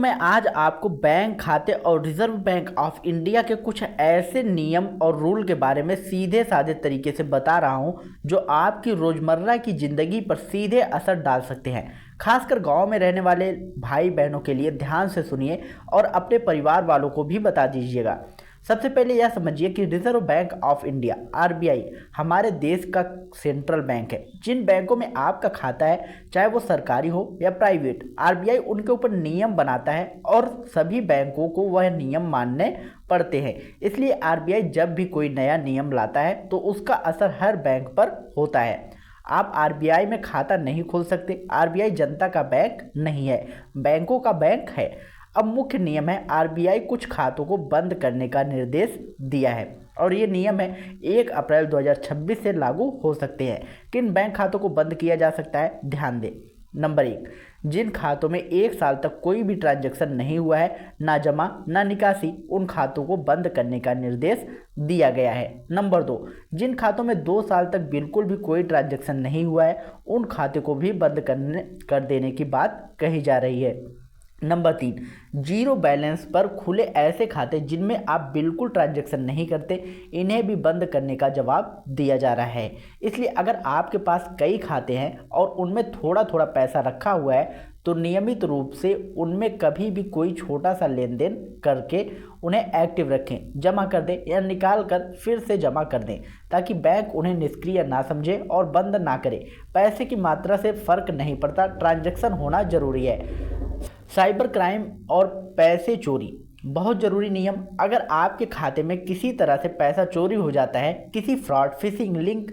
मैं आज आपको बैंक खाते और रिजर्व बैंक ऑफ इंडिया के कुछ ऐसे नियम और रूल के बारे में सीधे साधे तरीके से बता रहा हूं जो आपकी रोजमर्रा की जिंदगी पर सीधे असर डाल सकते हैं। खासकर गांव में रहने वाले भाई बहनों के लिए ध्यान से सुनिए और अपने परिवार वालों को भी बता दीजिएगा। सबसे पहले यह समझिए कि reserve bank of India RBI हमारे देश का सेंट्रल बैंक है। जिन बैंकों में आपका खाता है, चाहे वो सरकारी हो या प्राइवेट, आरबीआई उनके ऊपर नियम बनाता है और सभी बैंकों को वह नियम मानने पड़ते हैं। इसलिए आरबीआई जब भी कोई नया नियम लाता है तो उसका असर हर बैंक पर होता है। आप आरबीआई में खाता नहीं खोल सकते। आरबीआई जनता का बैंक नहीं है, बैंकों का बैंक है। अब मुख्य नियम है, आरबीआई कुछ खातों को बंद करने का निर्देश दिया है और ये नियम है 1 अप्रैल 2026 से लागू हो सकते हैं। किन बैंक खातों को बंद किया जा सकता है, ध्यान दें। नंबर 1, जिन खातों में 1 साल तक कोई भी ट्रांजैक्शन नहीं हुआ है, ना जमा ना निकासी, उन खातों को बंद करने का निर्देश दिया गया है। नंबर 2, जिन खातों में 2 साल तक बिल्कुल भी कोई ट्रांजैक्शन नहीं हुआ है, उन खाते को भी बंद कर देने की बात कही जा रही है। नंबर 3, जीरो बैलेंस पर खुले ऐसे खाते जिनमें आप बिल्कुल ट्रांजैक्शन नहीं करते, इन्हें भी बंद करने का जवाब दिया जा रहा है। इसलिए अगर आपके पास कई खाते हैं और उनमें थोड़ा थोड़ा पैसा रखा हुआ है तो नियमित रूप से उनमें कभी भी कोई छोटा सा लेन देन करके उन्हें एक्टिव रखें, जमा कर दें या निकाल कर फिर से जमा कर दें, ताकि बैंक उन्हें निष्क्रिय ना समझे और बंद ना करे। पैसे की मात्रा से फर्क नहीं पड़ता, ट्रांजैक्शन होना जरूरी है। साइबर क्राइम और पैसे चोरी, बहुत ज़रूरी नियम। अगर आपके खाते में किसी तरह से पैसा चोरी हो जाता है, किसी फ्रॉड, फिशिंग लिंक,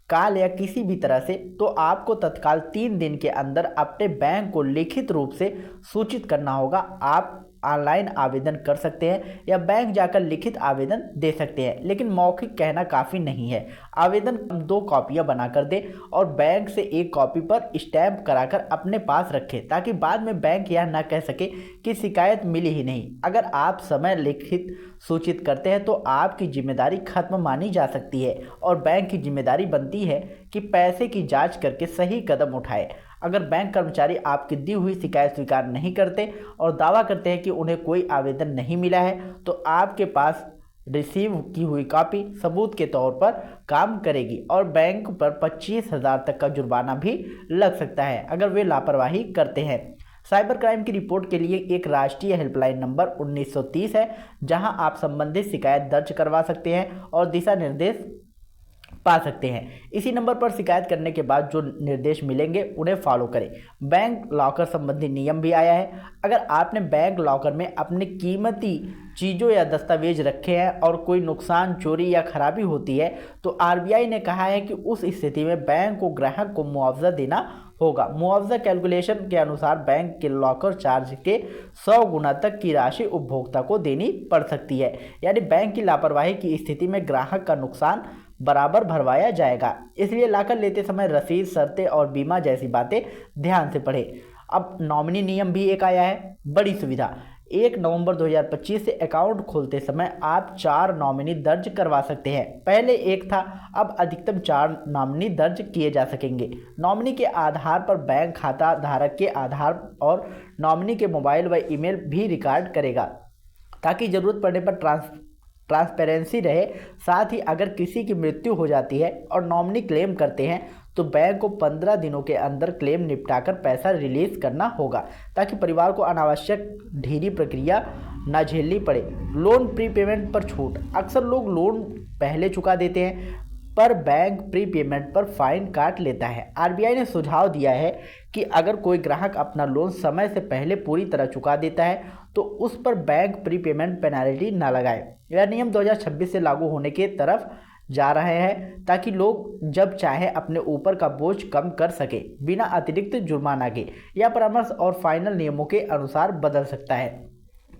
कॉल या किसी भी तरह से, तो आपको तत्काल 3 दिन के अंदर अपने बैंक को लिखित रूप से सूचित करना होगा। आप ऑनलाइन आवेदन कर सकते हैं या बैंक जाकर लिखित आवेदन दे सकते हैं, लेकिन मौखिक कहना काफ़ी नहीं है। आवेदन 2 कॉपियां बनाकर दें और बैंक से 1 कॉपी पर स्टैंप कराकर अपने पास रखें, ताकि बाद में बैंक यह ना कह सके कि शिकायत मिली ही नहीं। अगर आप समय लिखित सूचित करते हैं तो आपकी जिम्मेदारी खत्म मानी जा सकती है और बैंक की जिम्मेदारी बनती है कि पैसे की जाँच करके सही कदम उठाए। अगर बैंक कर्मचारी आपकी दी हुई शिकायत स्वीकार नहीं करते और दावा करते हैं कि उन्हें कोई आवेदन नहीं मिला है, तो आपके पास रिसीव की हुई कॉपी सबूत के तौर पर काम करेगी और बैंक पर 25,000 तक का जुर्माना भी लग सकता है अगर वे लापरवाही करते हैं। साइबर क्राइम की रिपोर्ट के लिए एक राष्ट्रीय हेल्पलाइन नंबर 1930 है, जहां आप संबंधित शिकायत दर्ज करवा सकते हैं और दिशा निर्देश पा सकते हैं। इसी नंबर पर शिकायत करने के बाद जो निर्देश मिलेंगे उन्हें फॉलो करें। बैंक लॉकर संबंधी नियम भी आया है। अगर आपने बैंक लॉकर में अपनी कीमती चीज़ों या दस्तावेज रखे हैं और कोई नुकसान, चोरी या खराबी होती है, तो आरबीआई ने कहा है कि उस स्थिति में बैंक को ग्राहक को मुआवजा देना होगा। मुआवजा कैलकुलेशन के अनुसार बैंक के लॉकर चार्ज के 100 गुना तक की राशि उपभोक्ता को देनी पड़ सकती है। यानी बैंक की लापरवाही की स्थिति में ग्राहक का नुकसान बराबर भरवाया जाएगा। इसलिए लाकर लेते समय रसीद, शर्तें और बीमा जैसी बातें ध्यान से पढ़ें। अब नॉमिनी नियम भी एक आया है, बड़ी सुविधा। 1 नवंबर 2025 से अकाउंट खोलते समय आप 4 नॉमिनी दर्ज करवा सकते हैं। पहले 1 था, अब अधिकतम 4 नॉमिनी दर्ज किए जा सकेंगे। नॉमिनी के आधार पर बैंक खाता धारक के आधार और नॉमिनी के मोबाइल व ईमेल भी रिकॉर्ड करेगा, ताकि जरूरत पड़ने पर ट्रांसपेरेंसी रहे। साथ ही अगर किसी की मृत्यु हो जाती है और नॉमिनी क्लेम करते हैं तो बैंक को 15 दिनों के अंदर क्लेम निपटाकर पैसा रिलीज करना होगा, ताकि परिवार को अनावश्यक ढीली प्रक्रिया न झेलनी पड़े। लोन प्रीपेमेंट पर छूट, अक्सर लोग लोन पहले चुका देते हैं पर बैंक प्रीपेमेंट पर फाइन काट लेता है। आरबीआई ने सुझाव दिया है कि अगर कोई ग्राहक अपना लोन समय से पहले पूरी तरह चुका देता है तो उस पर बैंक प्रीपेमेंट पेनल्टी न लगाए। यह नियम 2026 से लागू होने की तरफ जा रहे हैं, ताकि लोग जब चाहे अपने ऊपर का बोझ कम कर सके बिना अतिरिक्त जुर्माना के। यह परामर्श और फाइनल नियमों के अनुसार बदल सकता है,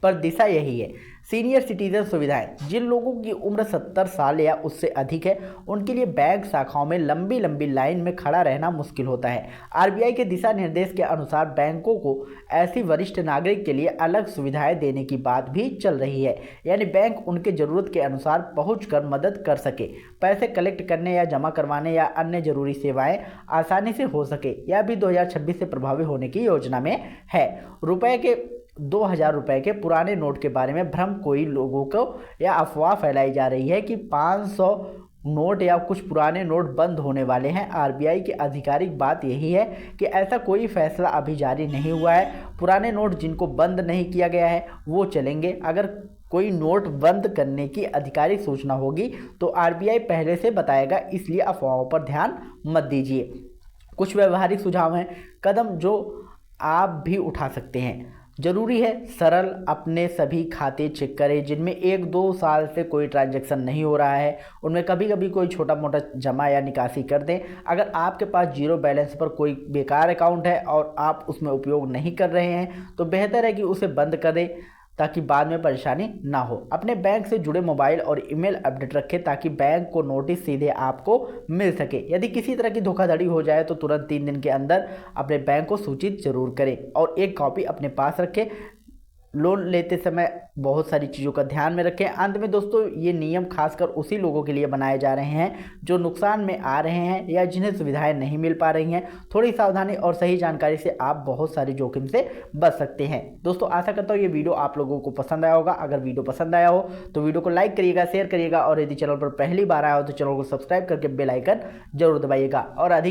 पर दिशा यही है। सीनियर सिटीजन सुविधाएं, जिन लोगों की उम्र 70 साल या उससे अधिक है, उनके लिए बैंक शाखाओं में लंबी लंबी लाइन में खड़ा रहना मुश्किल होता है। आरबीआई के दिशा निर्देश के अनुसार बैंकों को ऐसी वरिष्ठ नागरिक के लिए अलग सुविधाएं देने की बात भी चल रही है, यानी बैंक उनके जरूरत के अनुसार पहुंचकर मदद कर सके। पैसे कलेक्ट करने या जमा करवाने या अन्य जरूरी सेवाएं आसानी से हो सके, यह भी 2026 से प्रभावी होने की योजना में है। रुपए के 2000 रुपये के पुराने नोट के बारे में भ्रम कोई लोगों को या अफवाह फैलाई जा रही है कि 500 नोट या कुछ पुराने नोट बंद होने वाले हैं। आरबीआई की आधिकारिक बात यही है कि ऐसा कोई फैसला अभी जारी नहीं हुआ है। पुराने नोट जिनको बंद नहीं किया गया है वो चलेंगे। अगर कोई नोट बंद करने की आधिकारिक सूचना होगी तो आरबीआई पहले से बताएगा, इसलिए अफवाहों पर ध्यान मत दीजिए। कुछ व्यवहारिक सुझाव हैं, कदम जो आप भी उठा सकते हैं। जरूरी है सरल अपने सभी खाते चेक करें जिनमें 1-2 साल से कोई ट्रांजैक्शन नहीं हो रहा है। उनमें कभी कभी कोई छोटा मोटा जमा या निकासी कर दें। अगर आपके पास जीरो बैलेंस पर कोई बेकार अकाउंट है और आप उसमें उपयोग नहीं कर रहे हैं तो बेहतर है कि उसे बंद कर दें ताकि बाद में परेशानी ना हो। अपने बैंक से जुड़े मोबाइल और ईमेल अपडेट रखें ताकि बैंक को नोटिस सीधे आपको मिल सके। यदि किसी तरह की धोखाधड़ी हो जाए तो तुरंत 3 दिन के अंदर अपने बैंक को सूचित जरूर करें और एक कॉपी अपने पास रखें। लोन लेते समय बहुत सारी चीज़ों का ध्यान में रखें। अंत में दोस्तों, ये नियम खासकर उसी लोगों के लिए बनाए जा रहे हैं जो नुकसान में आ रहे हैं या जिन्हें सुविधाएं नहीं मिल पा रही हैं। थोड़ी सावधानी और सही जानकारी से आप बहुत सारे जोखिम से बच सकते हैं। दोस्तों, आशा करता हूँ ये वीडियो आप लोगों को पसंद आया होगा। अगर वीडियो पसंद आया हो तो वीडियो को लाइक करिएगा, शेयर करिएगा और यदि चैनल पर पहली बार आया हो तो चैनल को सब्सक्राइब करके बेल आइकन जरूर दबाइएगा और अधिक